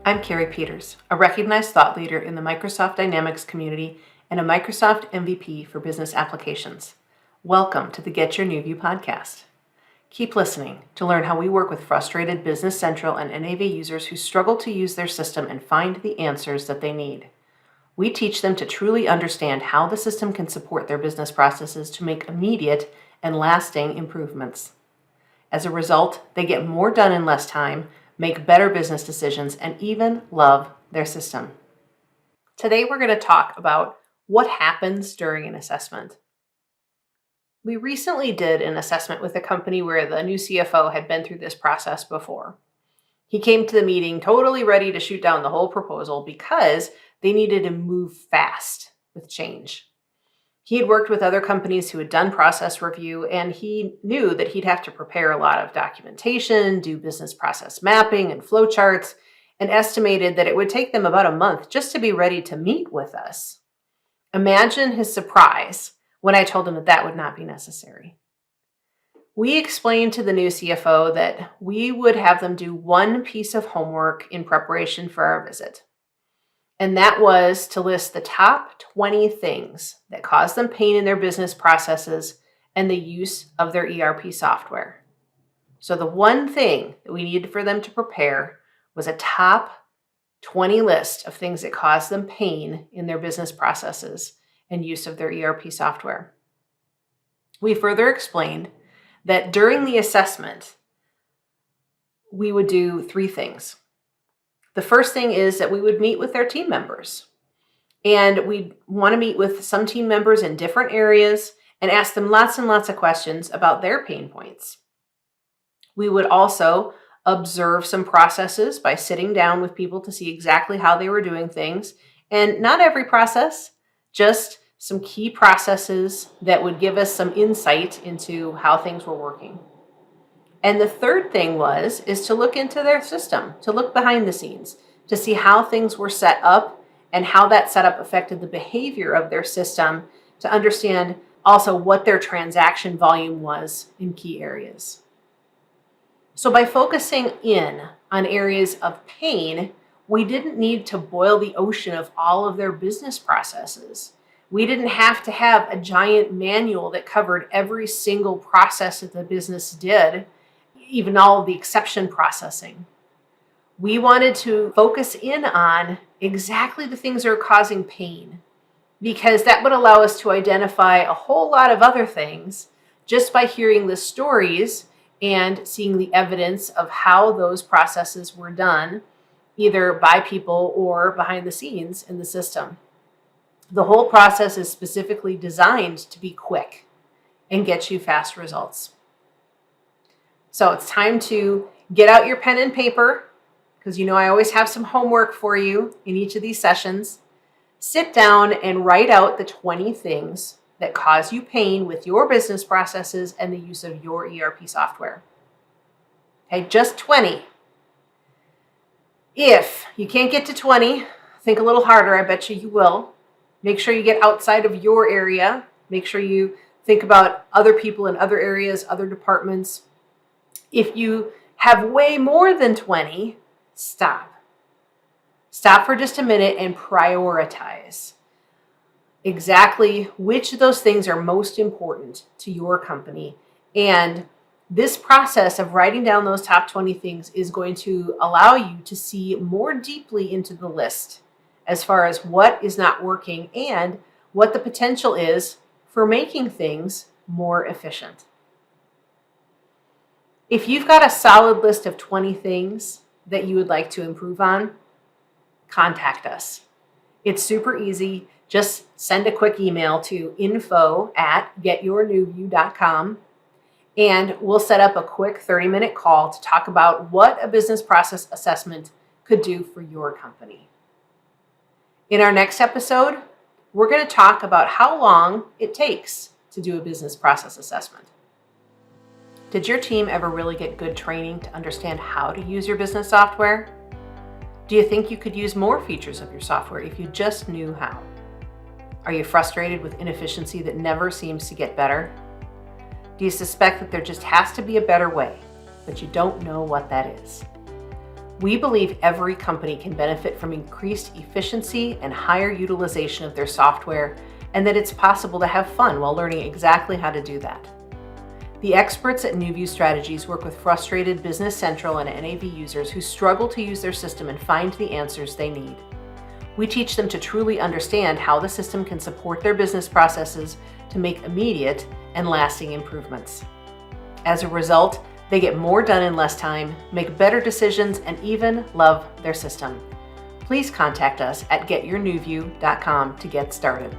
I'm 𝗚𝗏 𝗬𝗏, a recognized thought leader in the Microsoft Dynamics community and a Microsoft MVP for business applications. Welcome to the Get Your New View podcast. Keep listening to learn how we work with frustrated Business Central and NAV users who struggle to use their system and find the answers that they need. We teach them to truly understand how the system can support their business processes to make immediate and lasting improvements. As a result, they get more done in less time, make better business decisions, and even love their system. Today, we're going to talk about what happens during an assessment. We recently did an assessment with a company where the new CFO had been through this process before. He came to the meeting totally ready to shoot down the whole proposal because they needed to move fast with change. He had worked with other companies who had done process review, and he knew that he'd have to prepare a lot of documentation, do business process mapping and flowcharts, and estimated that it would take them about a month just to be ready to meet with us. Imagine his surprise when I told him that that would not be necessary. We explained to the new CFO that we would have them do one piece of homework in preparation for our visit. And that was to list the top 20 things that cause them pain in their business processes and the use of their ERP software. So the one thing that we needed for them to prepare was a top 20 list of things that cause them pain in their business processes and use of their ERP software. We further explained that during the assessment, we would do three things. The first thing is that we would meet with their team members, and we'd want to meet with some team members in different areas and ask them lots and lots of questions about their pain points. We would also observe some processes by sitting down with people to see exactly how they were doing things, and not every process, just some key processes that would give us some insight into how things were working. And the third thing is to look into their system, to look behind the scenes, to see how things were set up and how that setup affected the behavior of their system, to understand also what their transaction volume was in key areas. So by focusing in on areas of pain, we didn't need to boil the ocean of all of their business processes. We didn't have to have a giant manual that covered every single process that the business did, even all of the exception processing. We wanted to focus in on exactly the things that are causing pain, because that would allow us to identify a whole lot of other things just by hearing the stories and seeing the evidence of how those processes were done, either by people or behind the scenes in the system. The whole process is specifically designed to be quick and get you fast results. So it's time to get out your pen and paper, because I always have some homework for you in each of these sessions. Sit down and write out the 20 things that cause you pain with your business processes and the use of your ERP software. Okay, just 20. If you can't get to 20, think a little harder. I bet you will. Make sure you get outside of your area. Make sure you think about other people in other areas, other departments. If you have way more than 20, stop. Stop for just a minute and prioritize exactly which of those things are most important to your company. And this process of writing down those top 20 things is going to allow you to see more deeply into the list as far as what is not working and what the potential is for making things more efficient. If you've got a solid list of 20 things that you would like to improve on, contact us. It's super easy. Just send a quick email to info@getyournewview.com, and we'll set up a quick 30-minute call to talk about what a business process assessment could do for your company. In our next episode, we're going to talk about how long it takes to do a business process assessment. Did your team ever really get good training to understand how to use your business software? Do you think you could use more features of your software if you just knew how? Are you frustrated with inefficiency that never seems to get better? Do you suspect that there just has to be a better way, but you don't know what that is? We believe every company can benefit from increased efficiency and higher utilization of their software, and that it's possible to have fun while learning exactly how to do that. The experts at NewView Strategies work with frustrated Business Central and NAV users who struggle to use their system and find the answers they need. We teach them to truly understand how the system can support their business processes to make immediate and lasting improvements. As a result, they get more done in less time, make better decisions, and even love their system. Please contact us at getyournewview.com to get started.